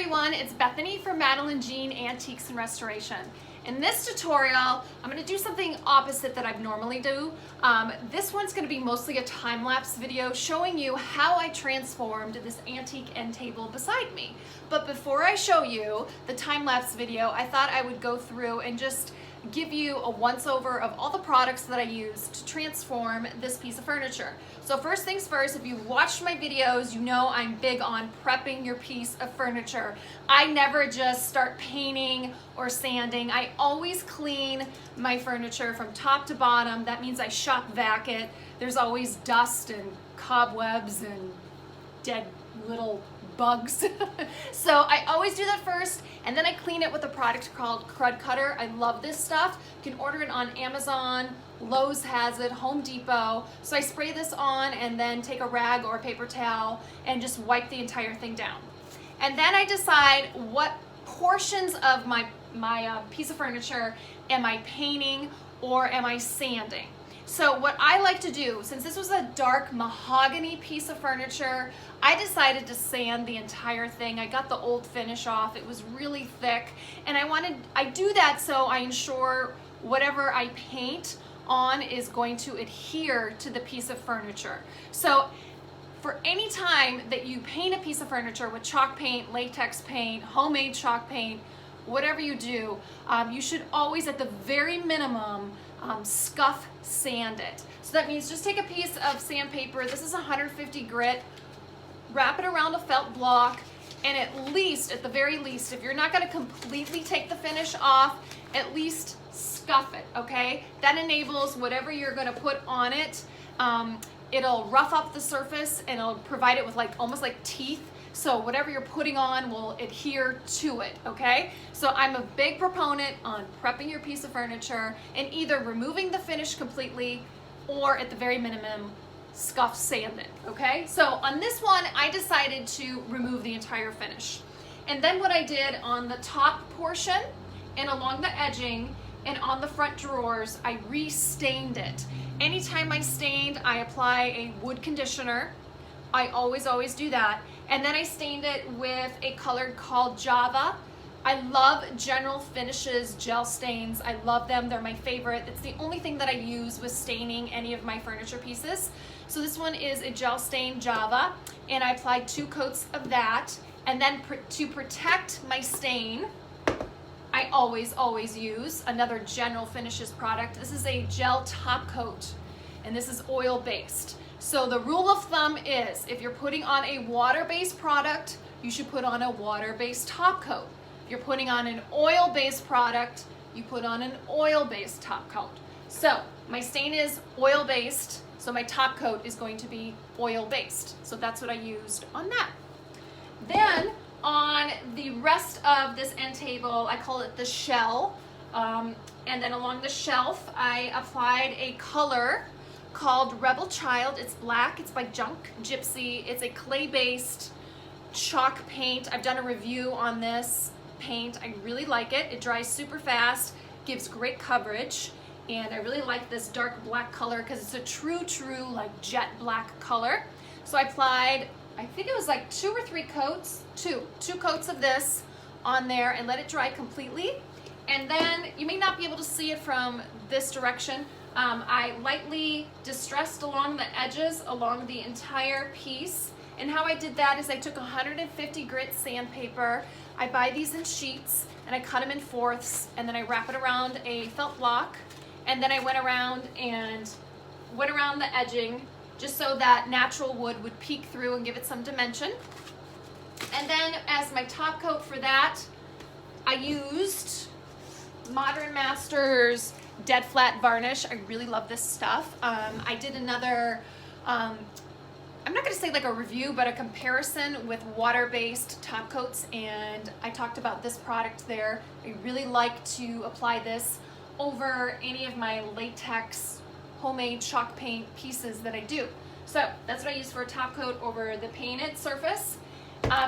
everyone, it's Bethany from Madeline Jean Antiques and Restoration. In this tutorial, I'm going to do something opposite that I normally do. This one's going to be mostly a time-lapse video showing you how I transformed this antique end table beside me. But before I show you the time-lapse video, I thought I would go through and just give you a once-over of all the products that I used to transform this piece of furniture. So first things first, if you've watched my videos, you know I'm big on prepping your piece of furniture. I never just start painting or sanding. I always clean my furniture from top to bottom. That means I shop vac it. There's always dust and cobwebs and dead little bugs. So I always do that first, and then I clean it with a product called KRUD Kutter. I love this stuff. You can order it on Amazon, Lowe's has it, Home Depot. So I spray this on and then take a rag or a paper towel and just wipe the entire thing down. And then I decide what portions of my piece of furniture am I painting or am I sanding. So what I like to do, since this was a dark mahogany piece of furniture, I decided to sand the entire thing. I got the old finish off. It was really thick, and I do that so I ensure whatever I paint on is going to adhere to the piece of furniture. So for any time that you paint a piece of furniture with chalk paint, latex paint, homemade chalk paint, whatever you do, you should always, at the very minimum, scuff sand it. So that means just take a piece of sandpaper. This is 150 grit. Wrap it around a felt block, and at least, at the very least, if you're not going to completely take the finish off, at least scuff it, okay? That enables whatever you're going to put on it, it'll rough up the surface and it'll provide it with almost like teeth. So whatever you're putting on will adhere to it, okay? So I'm a big proponent on prepping your piece of furniture and either removing the finish completely or, at the very minimum, scuff sand it, okay? So on this one, I decided to remove the entire finish. And then what I did on the top portion and along the edging and on the front drawers, I re-stained it. Anytime I stained, I apply a wood conditioner. I always do that. And then I stained it with a color called Java. I love General Finishes gel stains. I love them. They're my favorite. It's the only thing that I use with staining any of my furniture pieces. So this one is a gel stain Java, and I applied 2 coats of that. And then to protect my stain, I always use another General Finishes product. This is a gel top coat, and this is oil-based. So the rule of thumb is, if you're putting on a water-based product, you should put on a water-based top coat. If you're putting on an oil-based product, you put on an oil-based top coat. So my stain is oil-based, so my top coat is going to be oil-based. So that's what I used on that. Then on the rest of this end table, I call it the shell. And then along the shelf, I applied a color called Rebel Child. It's black. It's by Junk Gypsy. It's a clay-based chalk paint. I've done a review on this paint. I really like it. It dries super fast, gives great coverage, and I really like this dark black color because it's a true like jet black color. So I applied, I think it was like 2 or 3 coats, two coats of this on there and let it dry completely. And then you may not be able to see it from this direction. I lightly distressed along the edges along the entire piece. And how I did that is I took 150 grit sandpaper. I buy these in sheets and I cut them in fourths, and then I wrap it around a felt block, and then I went around the edging just so that natural wood would peek through and give it some dimension. And then as my top coat for that, I used Modern Masters Dead Flat Varnish. I really love this stuff. I did another, I'm not going to say like a review, but a comparison with water-based top coats, and I talked about this product there. I really like to apply this over any of my latex homemade chalk paint pieces that I do. So that's what I use for a top coat over the painted surface.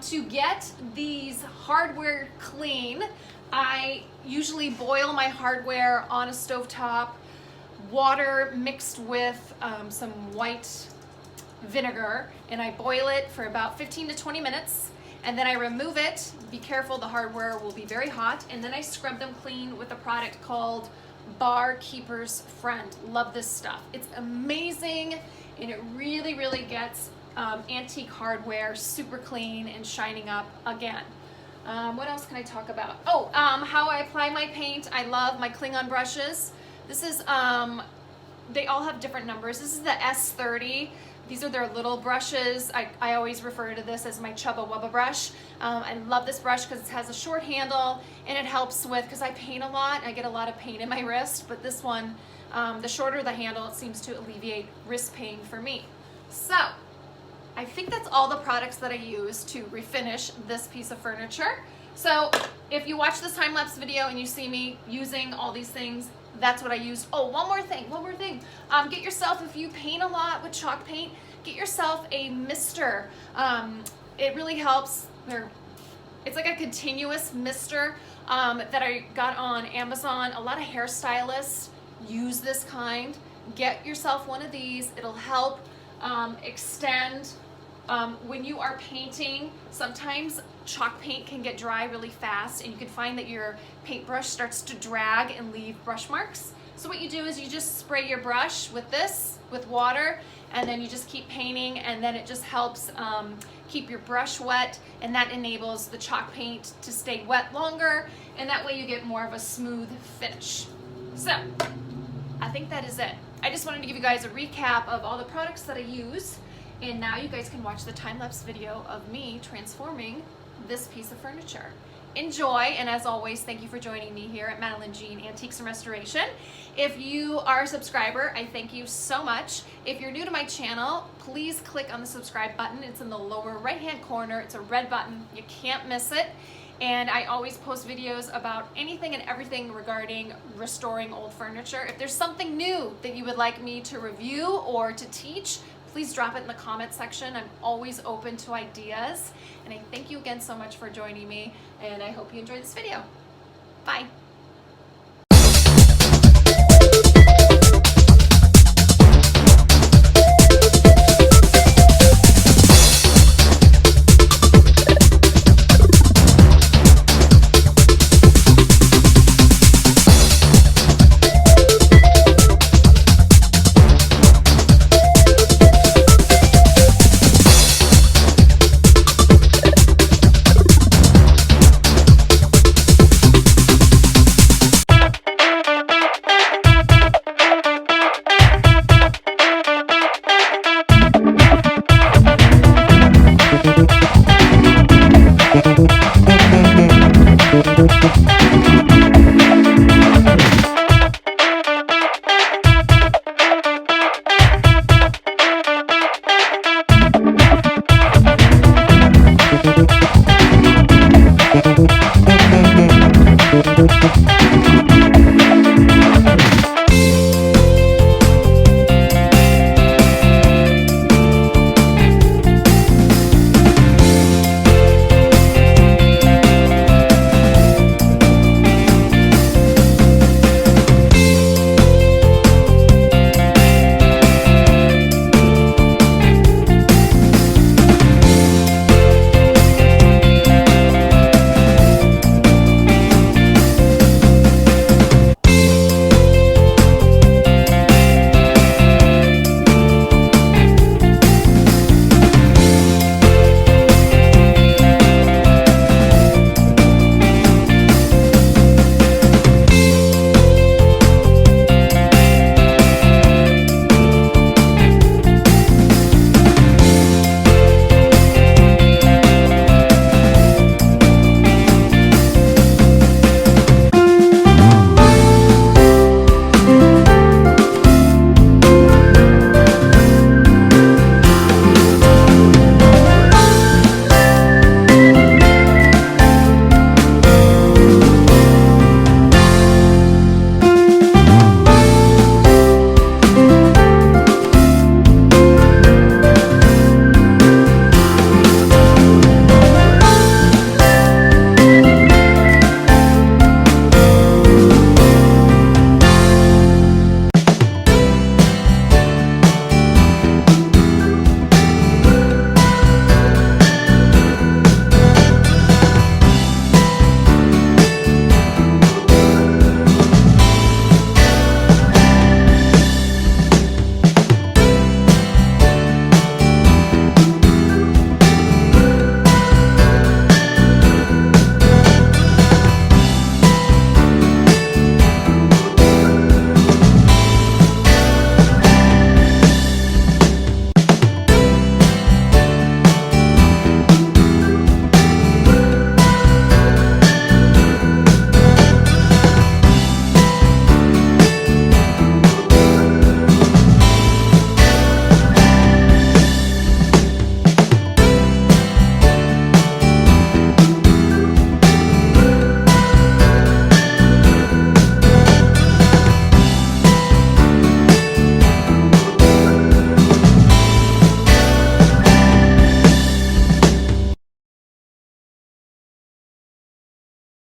To get these hardware clean, I usually boil my hardware on a stovetop, water mixed with some white vinegar, and I boil it for about 15 to 20 minutes. and then I remove it. Be careful, the hardware will be very hot, and then I scrub them clean with a product called Barkeeper's Friend. Love this stuff. It's amazing, and it really, really gets antique hardware super clean and shining up again. What else can I talk about? Oh, how I apply my paint. I love my Klingon brushes. This is, they all have different numbers. This is the S30. These are their little brushes. I always refer to this as my Chubba Wubba brush. I love this brush because it has a short handle, and it helps with, because I paint a lot, I get a lot of pain in my wrist, but this one, the shorter the handle, it seems to alleviate wrist pain for me. So, I think that's all the products that I use to refinish this piece of furniture. So if you watch this time-lapse video and you see me using all these things, that's what I used. Oh, one more thing. Get yourself, if you paint a lot with chalk paint, get yourself a mister. It really helps. It's like a continuous mister that I got on Amazon. A lot of hairstylists use this kind. Get yourself one of these. It'll help extend. When you are painting, sometimes chalk paint can get dry really fast, and you can find that your paintbrush starts to drag and leave brush marks. So what you do is you just spray your brush with this, with water, and then you just keep painting, and then it just helps keep your brush wet, and that enables the chalk paint to stay wet longer, and that way you get more of a smooth finish. So I think that is it. I just wanted to give you guys a recap of all the products that I use. And now you guys can watch the time-lapse video of me transforming this piece of furniture. Enjoy, and as always, thank you for joining me here at Madeline Jean Antiques Restoration. If you are a subscriber, I thank you so much. If you're new to my channel, please click on the subscribe button. It's in the lower right-hand corner. It's a red button. You can't miss it. And I always post videos about anything and everything regarding restoring old furniture. If there's something new that you would like me to review or to teach, please drop it in the comment section. I'm always open to ideas. And I thank you again so much for joining me, and I hope you enjoyed this video. Bye.